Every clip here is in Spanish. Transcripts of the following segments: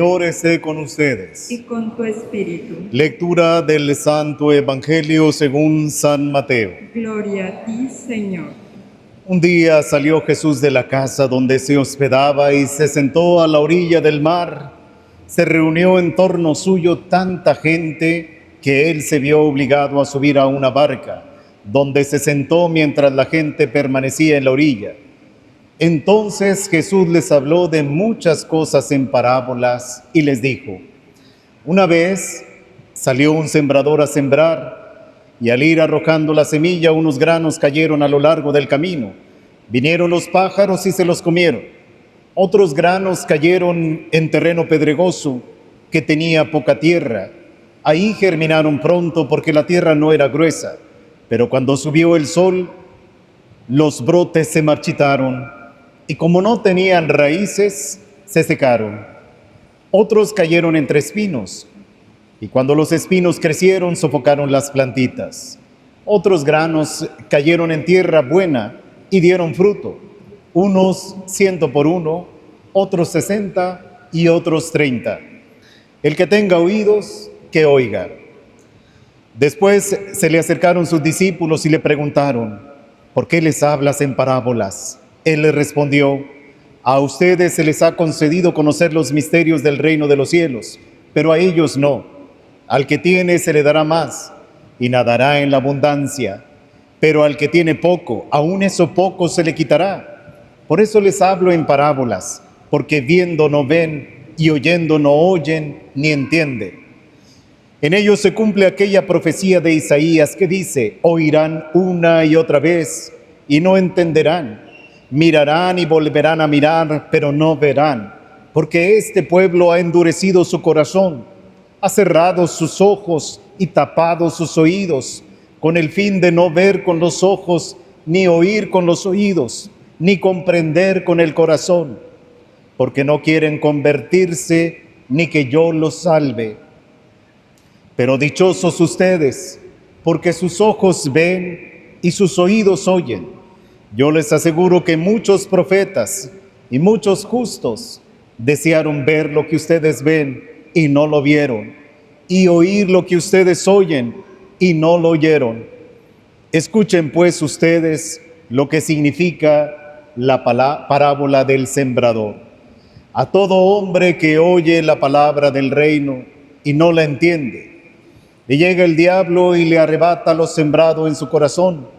Señor esté con ustedes. Y con tu espíritu. Lectura del Santo Evangelio según San Mateo. Gloria a ti, Señor. Un día salió Jesús de la casa donde se hospedaba y se sentó a la orilla del mar. Se reunió en torno suyo tanta gente que él se vio obligado a subir a una barca, donde se sentó mientras la gente permanecía en la orilla. Entonces Jesús les habló de muchas cosas en parábolas y les dijo: una vez salió un sembrador a sembrar, y al ir arrojando la semilla, unos granos cayeron a lo largo del camino. Vinieron los pájaros y se los comieron. Otros granos cayeron en terreno pedregoso que tenía poca tierra. Ahí germinaron pronto porque la tierra no era gruesa, pero cuando subió el sol, los brotes se marchitaron y como no tenían raíces, se secaron. Otros cayeron entre espinos, y cuando los espinos crecieron, sofocaron las plantitas. Otros granos cayeron en tierra buena y dieron fruto, unos 100 por uno, otros 60 y otros 30. El que tenga oídos, que oiga. Después se le acercaron sus discípulos y le preguntaron: ¿por qué les hablas en parábolas? Él les respondió: a ustedes se les ha concedido conocer los misterios del reino de los cielos, pero a ellos no. Al que tiene se le dará más y nadará en la abundancia, pero al que tiene poco, aún eso poco se le quitará. Por eso les hablo en parábolas, porque viendo no ven y oyendo no oyen ni entienden. En ellos se cumple aquella profecía de Isaías que dice: oirán una y otra vez y no entenderán. Mirarán y volverán a mirar, pero no verán, porque este pueblo ha endurecido su corazón, ha cerrado sus ojos y tapado sus oídos, con el fin de no ver con los ojos, ni oír con los oídos, ni comprender con el corazón, porque no quieren convertirse, ni que yo los salve. Pero dichosos ustedes, porque sus ojos ven y sus oídos oyen. Yo les aseguro que muchos profetas y muchos justos desearon ver lo que ustedes ven y no lo vieron, y oír lo que ustedes oyen y no lo oyeron. Escuchen pues ustedes lo que significa la parábola del sembrador. A todo hombre que oye la palabra del reino y no la entiende, le llega el diablo y le arrebata lo sembrado en su corazón.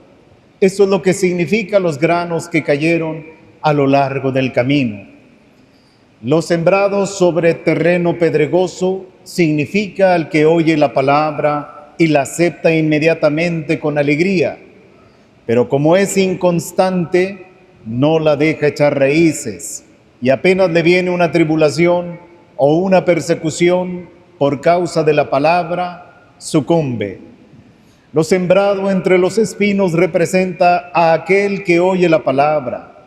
Eso es lo que significa los granos que cayeron a lo largo del camino. Los sembrados sobre terreno pedregoso significa al que oye la palabra y la acepta inmediatamente con alegría, pero como es inconstante, no la deja echar raíces, y apenas le viene una tribulación o una persecución por causa de la palabra, sucumbe. Lo sembrado entre los espinos representa a aquel que oye la palabra,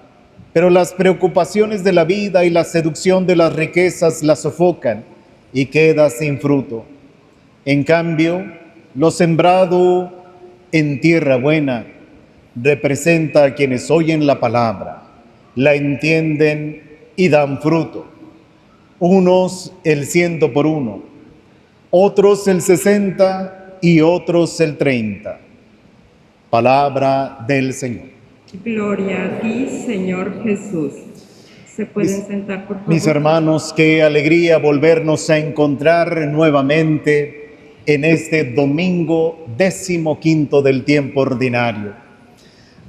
pero las preocupaciones de la vida y la seducción de las riquezas la sofocan y queda sin fruto. En cambio, lo sembrado en tierra buena representa a quienes oyen la palabra, la entienden y dan fruto. Unos el 100 por uno, otros el 60 y otros el 30. Palabra del Señor. Gloria a ti, Señor Jesús. ¿Se pueden sentar, por favor? Mis hermanos, qué alegría volvernos a encontrar nuevamente en este domingo 15º del tiempo ordinario.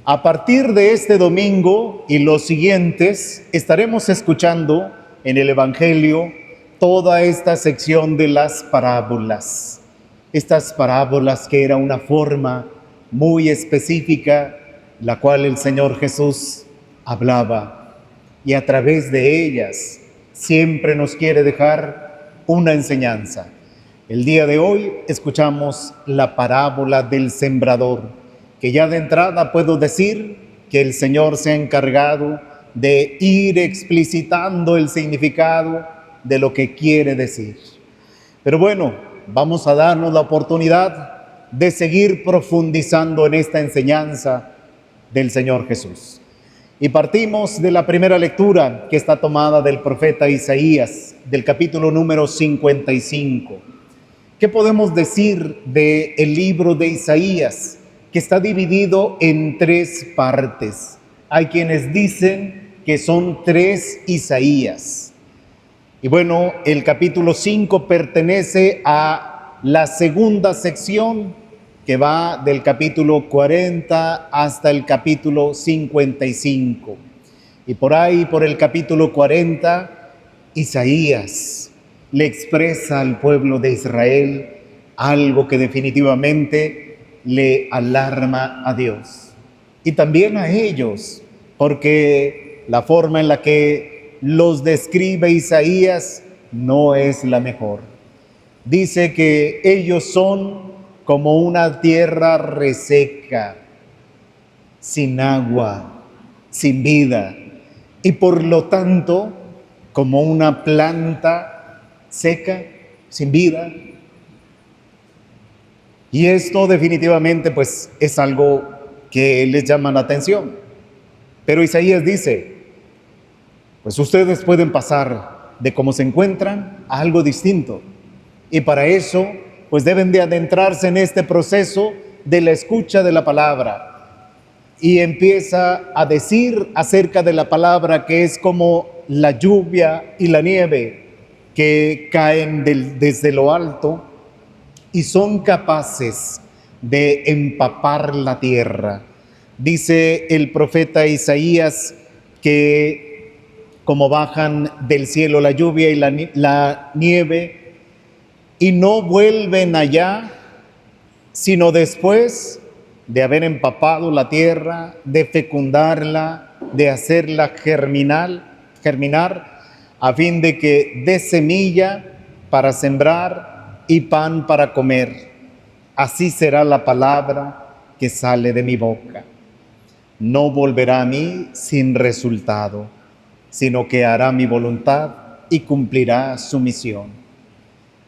A partir de este domingo y los siguientes, estaremos escuchando en el Evangelio toda esta sección de las parábolas. Estas parábolas que era una forma muy específica, la cual el Señor Jesús hablaba, y a través de ellas siempre nos quiere dejar una enseñanza. El día de hoy escuchamos la parábola del sembrador, que ya de entrada puedo decir que el Señor se ha encargado de ir explicitando el significado de lo que quiere decir. Pero bueno, vamos a darnos la oportunidad de seguir profundizando en esta enseñanza del Señor Jesús. Y partimos de la primera lectura que está tomada del profeta Isaías, del capítulo número 55. ¿Qué podemos decir del libro de Isaías? Que está dividido en tres partes. Hay quienes dicen que son tres Isaías. Y bueno, el capítulo 5 pertenece a la segunda sección que va del capítulo 40 hasta el capítulo 55. Y por ahí, por el capítulo 40, Isaías le expresa al pueblo de Israel algo que definitivamente le alarma a Dios. Y también a ellos, porque la forma en la que los describe Isaías no es la mejor. Dice que ellos son como una tierra reseca, sin agua, sin vida, y por lo tanto, como una planta seca, sin vida. Y esto definitivamente pues es algo que les llama la atención. Pero Isaías dice, pues ustedes pueden pasar de cómo se encuentran a algo distinto. Y para eso pues deben de adentrarse en este proceso de la escucha de la palabra. Y empieza a decir acerca de la palabra que es como la lluvia y la nieve que caen desde lo alto y son capaces de empapar la tierra. Dice el profeta Isaías que como bajan del cielo la lluvia y la nieve, y no vuelven allá, sino después de haber empapado la tierra, de fecundarla, de hacerla germinar, a fin de que dé semilla para sembrar y pan para comer. Así será la palabra que sale de mi boca. No volverá a mí sin resultado, sino que hará mi voluntad y cumplirá su misión.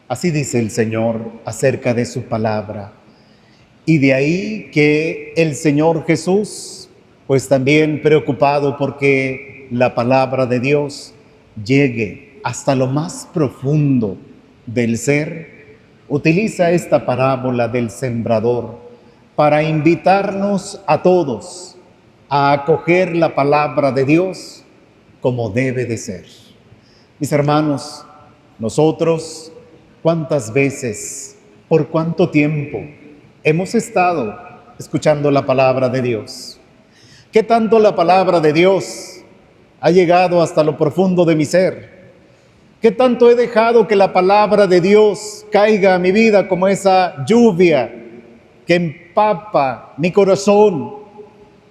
Así dice el Señor acerca de su palabra. Y de ahí que el Señor Jesús, pues también preocupado porque la palabra de Dios llegue hasta lo más profundo del ser, utiliza esta parábola del sembrador para invitarnos a todos a acoger la palabra de Dios como debe de ser. Mis hermanos, nosotros, ¿cuántas veces, por cuánto tiempo hemos estado escuchando la palabra de Dios? ¿Qué tanto la palabra de Dios ha llegado hasta lo profundo de mi ser? ¿Qué tanto he dejado que la palabra de Dios caiga a mi vida como esa lluvia que empapa mi corazón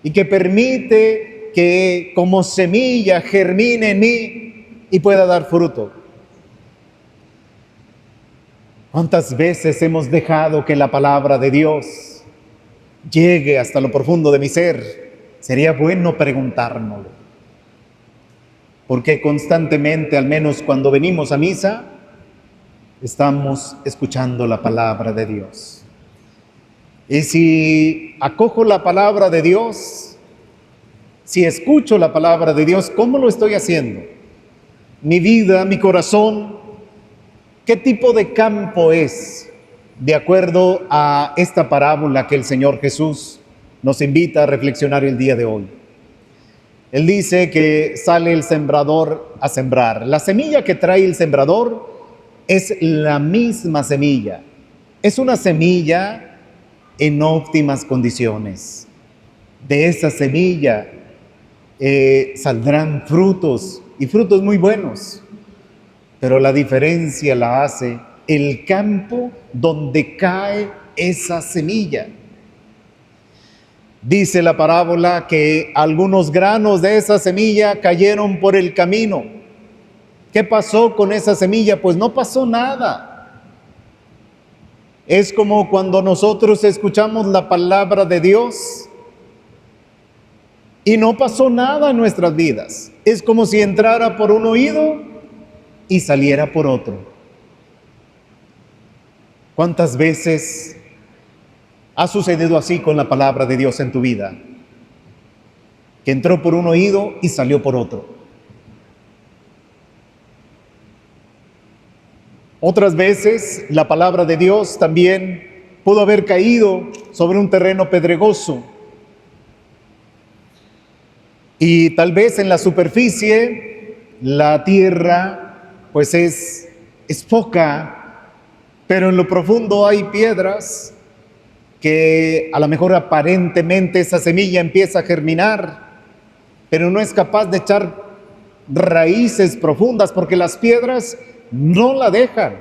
y que permite que como semilla germine en mí y pueda dar fruto? ¿Cuántas veces hemos dejado que la palabra de Dios llegue hasta lo profundo de mi ser? Sería bueno preguntárnoslo. Porque constantemente, al menos cuando venimos a misa, estamos escuchando la palabra de Dios. Y si acojo la palabra de Dios, si escucho la palabra de Dios, ¿cómo lo estoy haciendo? Mi vida, mi corazón, ¿qué tipo de campo es? De acuerdo a esta parábola que el Señor Jesús nos invita a reflexionar el día de hoy. Él dice que sale el sembrador a sembrar. La semilla que trae el sembrador es la misma semilla. Es una semilla en óptimas condiciones. De esa semilla saldrán frutos y frutos muy buenos. Pero la diferencia la hace el campo donde cae esa semilla. Dice la parábola que algunos granos de esa semilla cayeron por el camino. ¿Qué pasó con esa semilla? Pues no pasó nada. Es como cuando nosotros escuchamos la palabra de Dios y no pasó nada en nuestras vidas. Es como si entrara por un oído y saliera por otro. ¿Cuántas veces ha sucedido así con la palabra de Dios en tu vida? que entró por un oído y salió por otro. Otras veces la palabra de Dios también pudo haber caído sobre un terreno pedregoso y tal vez en la superficie la tierra pues es poca, pero en lo profundo hay piedras que a lo mejor aparentemente esa semilla empieza a germinar, pero no es capaz de echar raíces profundas porque las piedras no la dejan.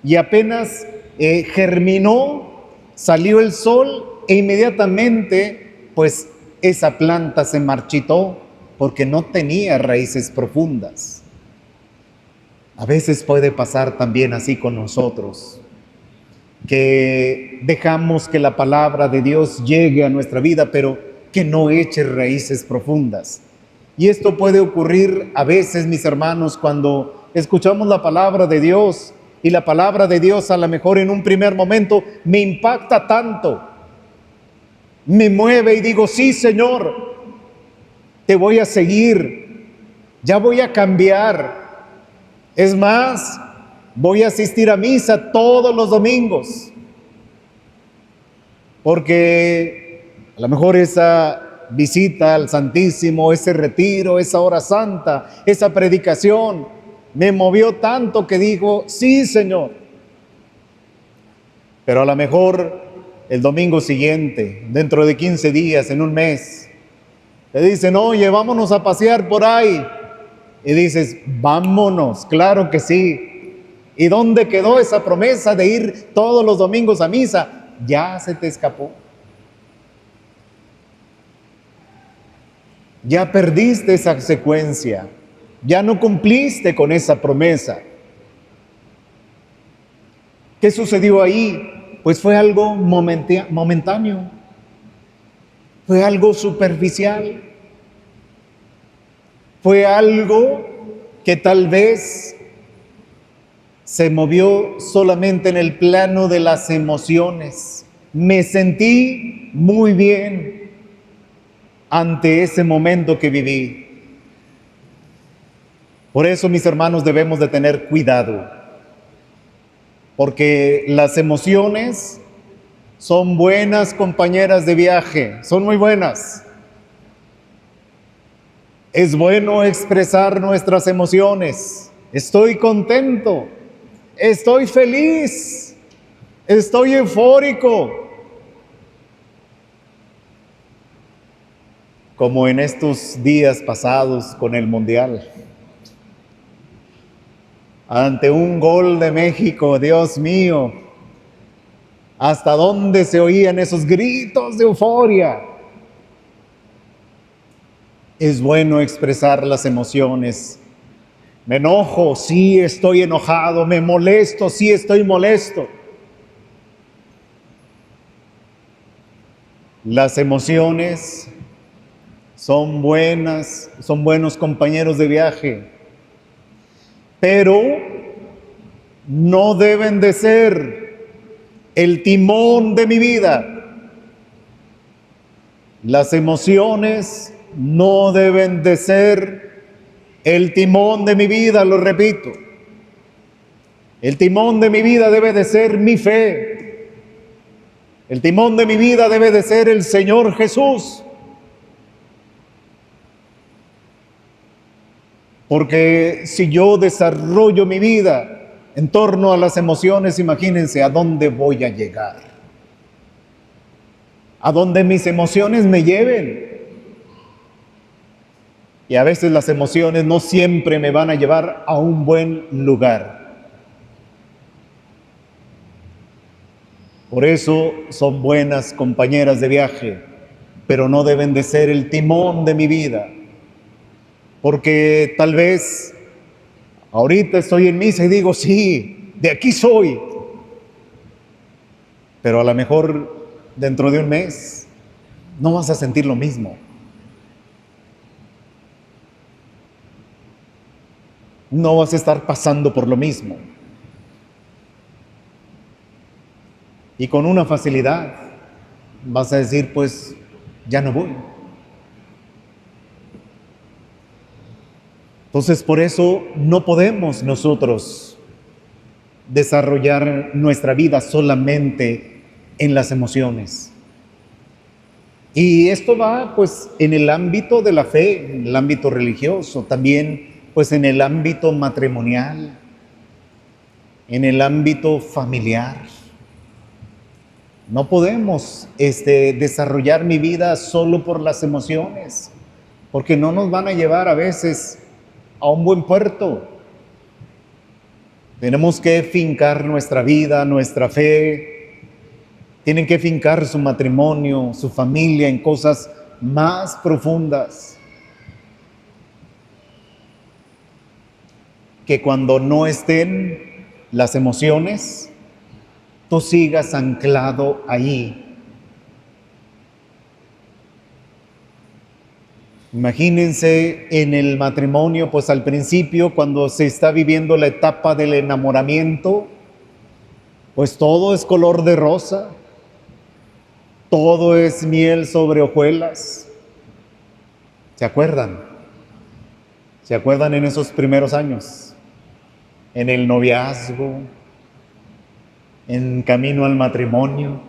Y apenas germinó, salió el sol e inmediatamente pues esa planta se marchitó porque no tenía raíces profundas. A veces puede pasar también así con nosotros, que dejamos que la palabra de Dios llegue a nuestra vida, pero que no eche raíces profundas. Y esto puede ocurrir a veces, mis hermanos, cuando escuchamos la palabra de Dios y la palabra de Dios a lo mejor en un primer momento me impacta tanto, me mueve y digo, sí, Señor, te voy a seguir, ya voy a cambiar. Es más, voy a asistir a misa todos los domingos, porque a lo mejor esa visita al Santísimo, ese retiro, esa hora santa, esa predicación, me movió tanto que digo, sí, Señor. Pero a lo mejor el domingo siguiente, dentro de 15 días, en un mes, te dicen, oye, vámonos a pasear por ahí. Y dices, vámonos, claro que sí. ¿Y dónde quedó esa promesa de ir todos los domingos a misa? Ya se te escapó. Ya perdiste esa secuencia. Ya no cumpliste con esa promesa. ¿Qué sucedió ahí? Pues fue algo momentáneo. Fue algo superficial. Fue algo que tal vez se movió solamente en el plano de las emociones. Me sentí muy bien ante ese momento que viví. Por eso, mis hermanos, debemos de tener cuidado, porque las emociones son buenas compañeras de viaje, son muy buenas. Es bueno expresar nuestras emociones. Estoy contento, estoy feliz, estoy eufórico. Como en estos días pasados con el Mundial. Ante un gol de México, Dios mío, ¿hasta dónde se oían esos gritos de euforia? Es bueno expresar las emociones. Me enojo, sí estoy enojado. Me molesto, sí estoy molesto. Las emociones son buenas, son buenos compañeros de viaje, pero no deben de ser el timón de mi vida. Las emociones no deben de ser el timón de mi vida, lo repito. El timón de mi vida debe de ser mi fe. El timón de mi vida debe de ser el Señor Jesús. Porque si yo desarrollo mi vida en torno a las emociones, imagínense a dónde voy a llegar. A dónde mis emociones me lleven. Y a veces las emociones no siempre me van a llevar a un buen lugar. Por eso son buenas compañeras de viaje, pero no deben de ser el timón de mi vida. Porque tal vez ahorita estoy en misa y digo, sí, de aquí soy. Pero a lo mejor dentro de un mes no vas a sentir lo mismo. No vas a estar pasando por lo mismo. Y con una facilidad vas a decir, pues ya no voy. Entonces, por eso no podemos nosotros desarrollar nuestra vida solamente en las emociones. Y esto va pues en el ámbito de la fe, en el ámbito religioso, también pues en el ámbito matrimonial, en el ámbito familiar. No podemos desarrollar mi vida solo por las emociones, porque no nos van a llevar a veces a un buen puerto. Tenemos que fincar nuestra vida, nuestra fe. Tienen que fincar su matrimonio, su familia en cosas más profundas. Que cuando no estén las emociones, tú sigas anclado ahí. Imagínense en el matrimonio, pues al principio, cuando se está viviendo la etapa del enamoramiento, pues todo es color de rosa, todo es miel sobre hojuelas. ¿Se acuerdan? ¿Se acuerdan en esos primeros años? En el noviazgo, en camino al matrimonio.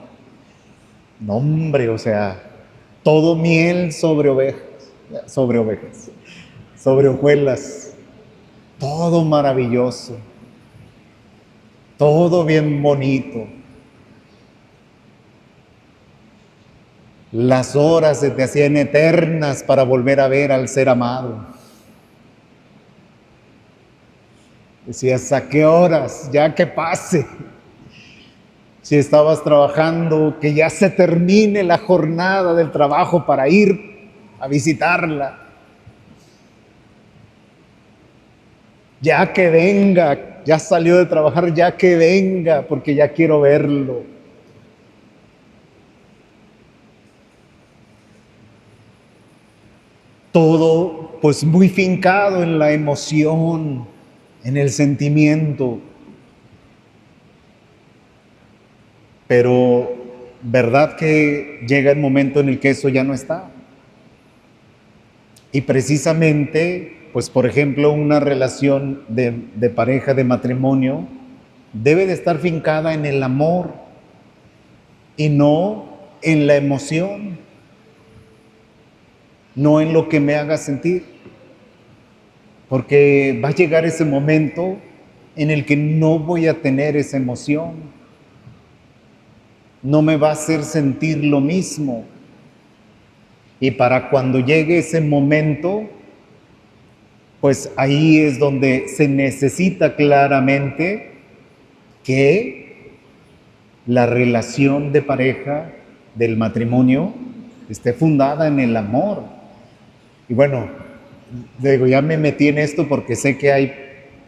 No, hombre, o sea, todo miel sobre ovejas, sobre hojuelas, todo maravilloso, todo bien bonito. Las horas se te hacían eternas para volver a ver al ser amado. Decías, ¿a qué horas? Ya que pase. Si estabas trabajando, que ya se termine la jornada del trabajo para ir a visitarla. Ya que venga, ya salió de trabajar, ya que venga, porque ya quiero verlo. Todo pues muy fincado en la emoción, en el sentimiento. Pero, ¿verdad que llega el momento en el que eso ya no está? Y precisamente, pues por ejemplo, una relación de pareja, de matrimonio, debe de estar fincada en el amor y no en la emoción, no en lo que me haga sentir. Porque va a llegar ese momento en el que no voy a tener esa emoción. No me va a hacer sentir lo mismo. Y para cuando llegue ese momento, pues ahí es donde se necesita claramente que la relación de pareja, del matrimonio, esté fundada en el amor. Y bueno, digo, ya me metí en esto porque sé que hay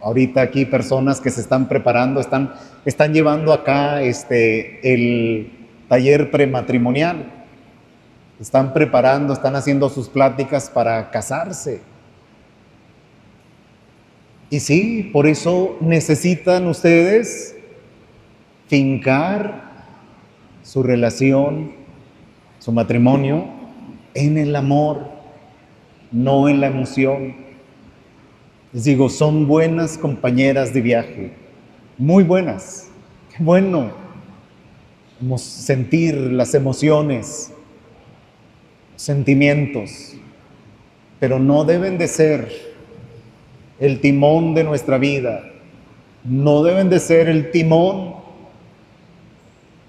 ahorita aquí personas que se están preparando, están llevando acá el taller prematrimonial. Están preparando, están haciendo sus pláticas para casarse. Y sí, por eso necesitan ustedes fincar su relación, su matrimonio, en el amor, no en la emoción. Les digo, son buenas compañeras de viaje, muy buenas. Qué bueno sentir las emociones, sentimientos, pero no deben de ser el timón de nuestra vida, no deben de ser el timón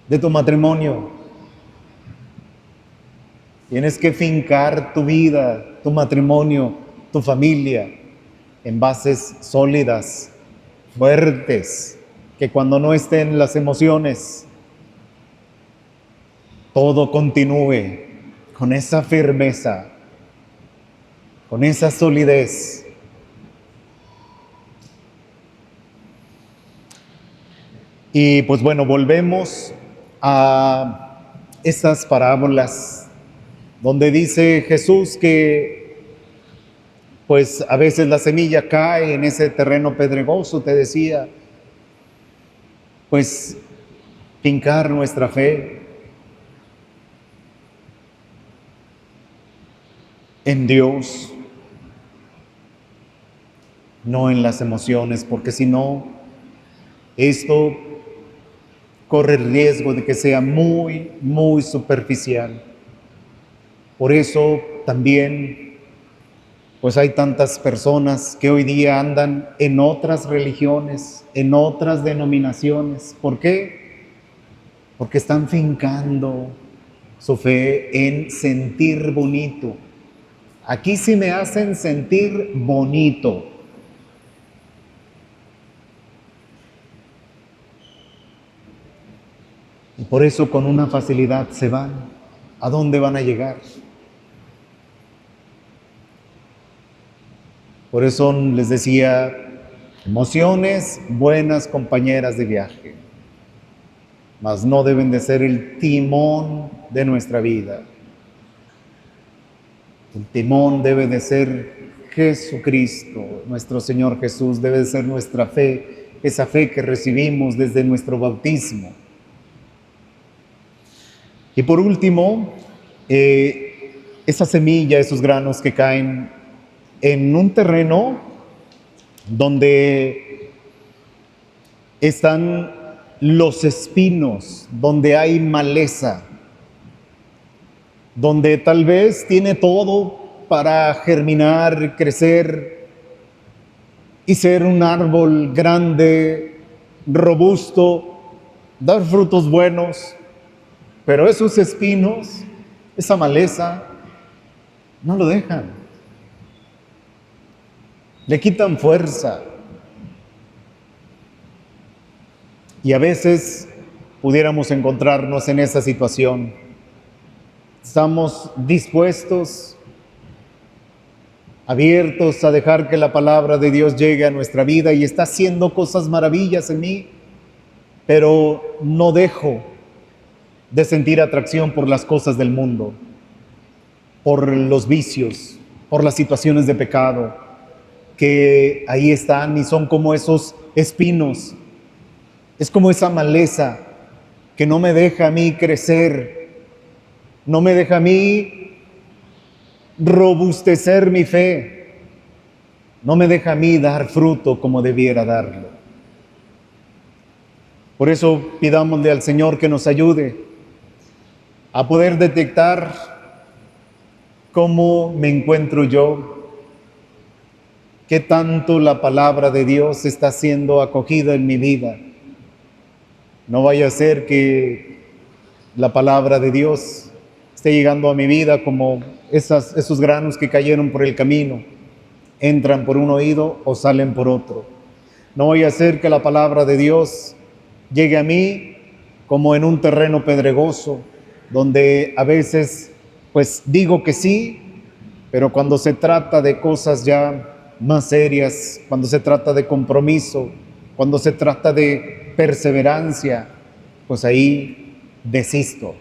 de tu matrimonio. Tienes que fincar tu vida, tu matrimonio, tu familia en bases sólidas, fuertes, que cuando no estén las emociones, todo continúe con esa firmeza, con esa solidez. Y pues bueno, volvemos a esas parábolas donde dice Jesús que pues a veces la semilla cae en ese terreno pedregoso, te decía, pues fincar nuestra fe en Dios, no en las emociones, porque si no, esto corre el riesgo de que sea muy, muy superficial. Por eso también, pues hay tantas personas que hoy día andan en otras religiones, en otras denominaciones. ¿Por qué? Porque están fincando su fe en sentir bonito. Aquí sí me hacen sentir bonito. Y por eso con una facilidad se van. ¿A dónde van a llegar? Por eso les decía, emociones, buenas compañeras de viaje, mas no deben de ser el timón de nuestra vida. El timón debe de ser Jesucristo, nuestro Señor Jesús, debe de ser nuestra fe, esa fe que recibimos desde nuestro bautismo. Y por último, esa semilla, esos granos que caen en un terreno donde están los espinos, donde hay maleza, donde tal vez tiene todo para germinar, crecer y ser un árbol grande, robusto, dar frutos buenos, pero esos espinos, esa maleza, no lo dejan. Le quitan fuerza. Y a veces pudiéramos encontrarnos en esa situación. Estamos dispuestos, abiertos a dejar que la palabra de Dios llegue a nuestra vida y está haciendo cosas maravillas en mí, pero no dejo de sentir atracción por las cosas del mundo, por los vicios, por las situaciones de pecado, que ahí están y son como esos espinos, es como esa maleza que no me deja a mí crecer, no me deja a mí robustecer mi fe, no me deja a mí dar fruto como debiera darlo. Por eso pidámosle al Señor que nos ayude a poder detectar cómo me encuentro yo, qué tanto la palabra de Dios está siendo acogida en mi vida. No vaya a ser que la palabra de Dios esté llegando a mi vida como esos granos que cayeron por el camino, entran por un oído o salen por otro. No vaya a ser que la palabra de Dios llegue a mí como en un terreno pedregoso, donde a veces pues digo que sí, pero cuando se trata de cosas ya más serias, cuando se trata de compromiso, cuando se trata de perseverancia, pues ahí desisto.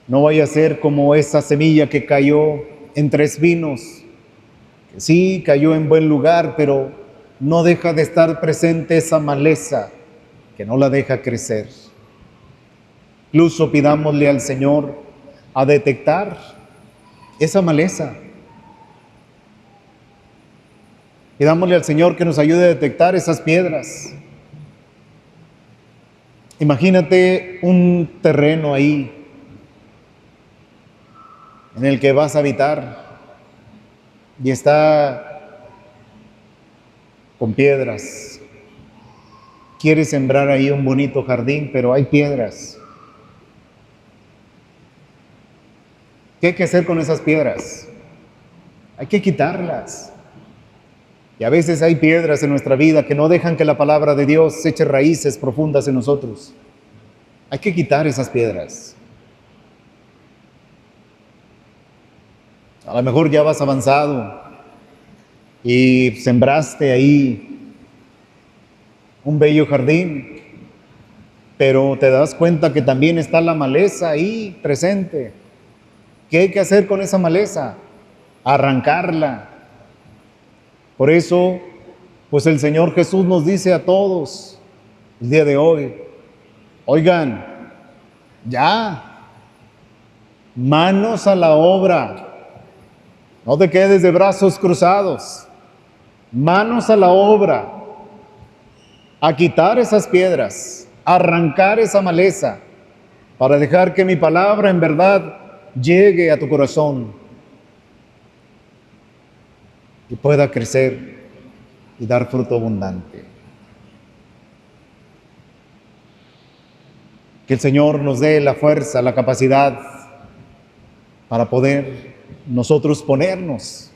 No vaya a ser como esa semilla que cayó entre espinos, que sí cayó en buen lugar, pero no deja de estar presente esa maleza que no la deja crecer. Incluso pidámosle al Señor a detectar esa maleza. Pidámosle al Señor que nos ayude a detectar esas piedras. Imagínate un terreno ahí en el que vas a habitar y está con piedras. Quieres sembrar ahí un bonito jardín, pero hay piedras. ¿Qué hay que hacer con esas piedras? Hay que quitarlas. Y a veces hay piedras en nuestra vida que no dejan que la palabra de Dios eche raíces profundas en nosotros. Hay que quitar esas piedras. A lo mejor ya vas avanzado y sembraste ahí un bello jardín, pero te das cuenta que también está la maleza ahí presente. ¿Qué hay que hacer con esa maleza? Arrancarla. Por eso, pues el Señor Jesús nos dice a todos el día de hoy, oigan, ya, manos a la obra, no te quedes de brazos cruzados, manos a la obra, a quitar esas piedras, a arrancar esa maleza, para dejar que mi palabra en verdad llegue a tu corazón y pueda crecer y dar fruto abundante. Que el Señor nos dé la fuerza, la capacidad para poder nosotros ponernos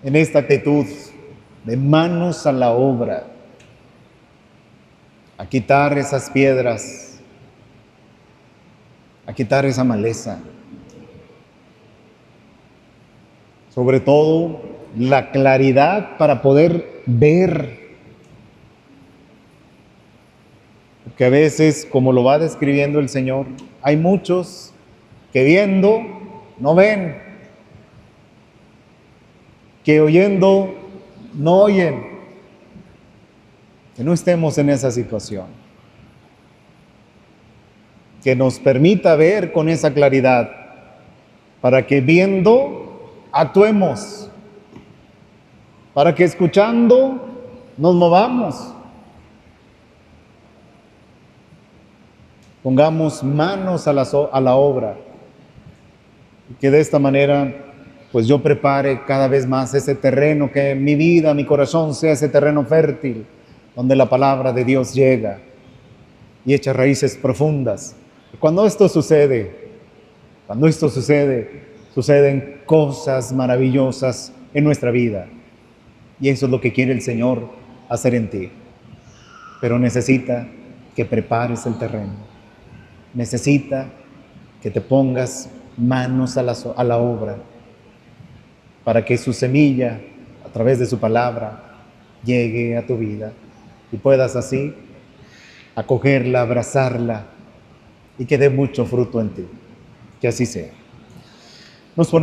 en esta actitud de manos a la obra, a quitar esas piedras, a quitar esa maleza. Sobre todo, la claridad para poder ver. Porque a veces, como lo va describiendo el Señor, hay muchos que viendo no ven, que oyendo no oyen. Que no estemos en esa situación. Que nos permita ver con esa claridad, para que viendo actuemos, para que escuchando nos movamos. Pongamos manos a la obra, y que de esta manera pues yo prepare cada vez más ese terreno, que mi vida, mi corazón sea ese terreno fértil, donde la palabra de Dios llega y echa raíces profundas. Y cuando esto sucede, suceden cosas maravillosas en nuestra vida. Y eso es lo que quiere el Señor hacer en ti. Pero necesita que prepares el terreno. Necesita que te pongas manos a la obra, para que su semilla, a través de su palabra, llegue a tu vida y puedas así acogerla, abrazarla y que dé mucho fruto en ti. Que así sea. Nos ponemos